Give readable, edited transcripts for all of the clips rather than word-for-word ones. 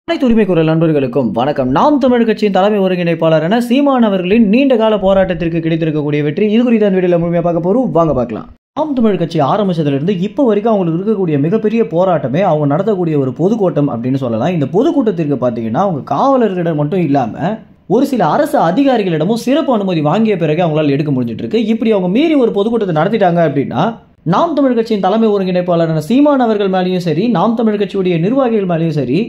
அனைத்து உரிமை குரல் நண்பர்களுக்கும் வணக்கம். நாம் தமிழ் கட்சியின் தலைமை ஒருங்கிணைப்பாளரான சீமான் அவர்களின் நீண்ட கால போராட்டத்திற்கு கிடைத்திருக்கக்கூடிய வெற்றி இது குறித்த வீடியோல முழுமையா பார்க்க போறோம். வாங்க பார்க்கலாம். நாம் தமிழ் கட்சி ஆரம்பிச்சதிலிருந்து இப்போ வரைக்கும் அவங்களுக்கு இருக்கக்கூடிய மிகப்பெரிய போராட்டமே அவங்க நடத்தக்கூடிய ஒரு பொதுக்கூட்டம் அப்படின்னு சொல்லலாம். இந்த பொதுக்கூட்டத்திற்கு பார்த்தீங்கன்னா அவங்க காவலர்களிடம் மட்டும் இல்லாம ஒரு சில அரசு அதிகாரிகளிடமும் சிறப்பு அனுமதி வாங்கிய பிறகு அவங்களால எடுக்க முடிஞ்சிட்டு இருக்கு. இப்படி அவங்க மீறி ஒரு பொதுக்கூட்டத்தை நடத்திட்டாங்க அப்படின்னா நாம் தமிழ் கட்சியின் தலைமை ஒருங்கிணைப்பாளரான சீமான் அவர்கள் மேலேயும் சரி, நாம் தமிழ் கட்சியுடைய நிர்வாகிகள் மேலேயும் சரி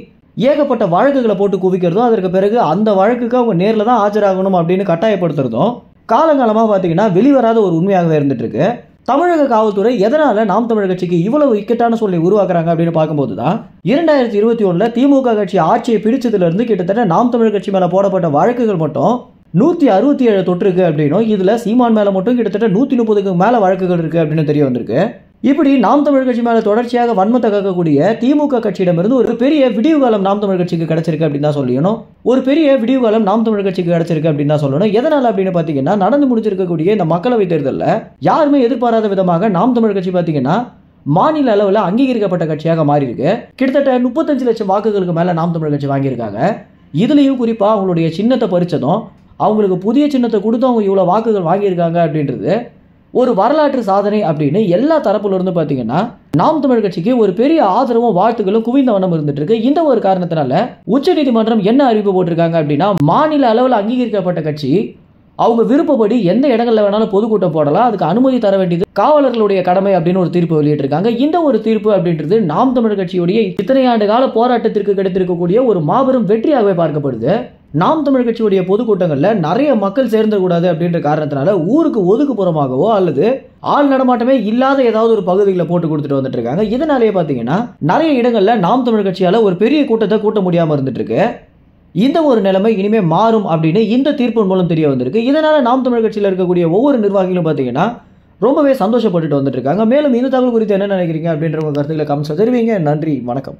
ஏகப்பட்ட வழக்குகளை போட்டு குவிக்கிறதும், அதற்கு பிறகு அந்த வழக்குக்கு அவங்க நேரில் தான் ஆஜராகணும் அப்படின்னு கட்டாயப்படுத்துறதும் காலங்காலமாக பார்த்தீங்கன்னா வெளிவராத ஒரு உண்மையாகவே இருந்துட்டு இருக்கு. தமிழக காவல்துறை எதனால நாம் தமிழ் கட்சிக்கு இவ்வளவு இக்கட்டான சூழ்நிலை உருவாக்குறாங்க அப்படின்னு பார்க்கும்போது தான் 2021 திமுக கட்சி ஆட்சியை பிடிச்சதுல இருந்து கிட்டத்தட்ட நாம் தமிழ் கட்சி மேல போடப்பட்ட வழக்குகள் மட்டும் 167 தொற்றுருக்கு அப்படின்னும், இதுல சீமான் மேல மட்டும் கிட்டத்தட்ட 130க்கு மேல வழக்குகள் இருக்கு அப்படின்னு தெரிய வந்திருக்கு. இப்படி நாம் தமிழ் கட்சி மேல தொடர்ச்சியாக வன்மத்தை காக்கக்கூடிய திமுக கட்சியிடமிருந்து ஒரு பெரிய விடிவு காலம் நாம் தமிழ் கட்சிக்கு கிடைச்சிருக்கு அப்படின்னு தான் சொல்லணும். ஒரு பெரிய விடிவு காலம் நாம் தமிழ் கட்சிக்கு கிடைச்சிருக்கு அப்படின்னு தான் சொல்லணும். எதனால அப்படின்னு பாத்தீங்கன்னா நடந்து முடிஞ்சிருக்கக்கூடிய இந்த மக்களவை தேர்தலில் யாருமே எதிர்பாராத விதமாக நாம் தமிழ் கட்சி பாத்தீங்கன்னா மாநில அளவில் அங்கீகரிக்கப்பட்ட கட்சியாக மாறி இருக்கு. கிட்டத்தட்ட 35 லட்சம் வாக்குகளுக்கு மேல நாம் தமிழ் கட்சி வாங்கியிருக்காங்க. இதுலயும் குறிப்பா அவங்களுடைய சின்னத்தை பறிச்சதும், அவங்களுக்கு புதிய சின்னத்தை கொடுத்து அவங்க இவ்வளவு வாக்குகள் வாங்கியிருக்காங்க அப்படின்றது ஒரு வரலாற்று சாதனை அப்படின்னு எல்லா தரப்புல இருந்து பாத்தீங்கன்னா நாம் தமிழ் கட்சிக்கு ஒரு பெரிய ஆதரவும் வாழ்த்துக்களும் குவிந்த வண்ணம் இருந்துட்டு இருக்கு. இந்த ஒரு காரணத்தினால உச்சநீதிமன்றம் என்ன அறிவிப்பு போட்டிருக்காங்க அப்படின்னா மாநில அளவில் அங்கீகரிக்கப்பட்ட கட்சி அவங்க விருப்பப்படி எந்த இடங்கள்ல வேணாலும் பொதுக்கூட்டம் போடலாம், அதுக்கு அனுமதி தர வேண்டியது காவலர்களுடைய கடமை அப்படின்னு ஒரு தீர்ப்பு வெளியிட்டிருக்காங்க. இந்த ஒரு தீர்ப்பு அப்படின்றது நாம் தமிழ் கட்சியுடைய இத்தனை ஆண்டு கால போராட்டத்திற்கு கிடைத்திருக்கக்கூடிய ஒரு மாபெரும் வெற்றியாகவே பார்க்கப்படுது. நாம் தமிழ் கட்சியுடைய பொதுக்கூட்டங்கள்ல நிறைய மக்கள் சேர்ந்தக்கூடாது அப்படின்ற காரணத்தினால ஊருக்கு ஒதுக்குப்புறமாகவோ அல்லது ஆள் நடமாட்டமே இல்லாத ஏதாவது ஒரு பகுதிகளை போட்டு கொடுத்துட்டு வந்துட்டு இருக்காங்க. இதனாலேயே பாத்தீங்கன்னா நிறைய இடங்கள்ல நாம் தமிழ் கட்சியால ஒரு பெரிய கூட்டத்தை கூட்ட முடியாம இருந்துட்டு இருக்கு. இந்த ஒரு நிலைமை இனிமே மாறும் அப்படின்னு இந்த தீர்ப்பின் மூலம் தெரிய வந்திருக்கு. இதனால நாம் தமிழ் கட்சியில் இருக்கக்கூடிய ஒவ்வொரு நிர்வாகிகளும் பாத்தீங்கன்னா ரொம்பவே சந்தோஷப்பட்டுட்டு வந்துட்டு இருக்காங்க. மேலும் இந்த தகவல் குறித்து என்ன நினைக்கிறீங்க அப்படின்ற உங்க கருத்துக்களை கமெண்ட்ஸ்ல தெரிவிங்க. நன்றி, வணக்கம்.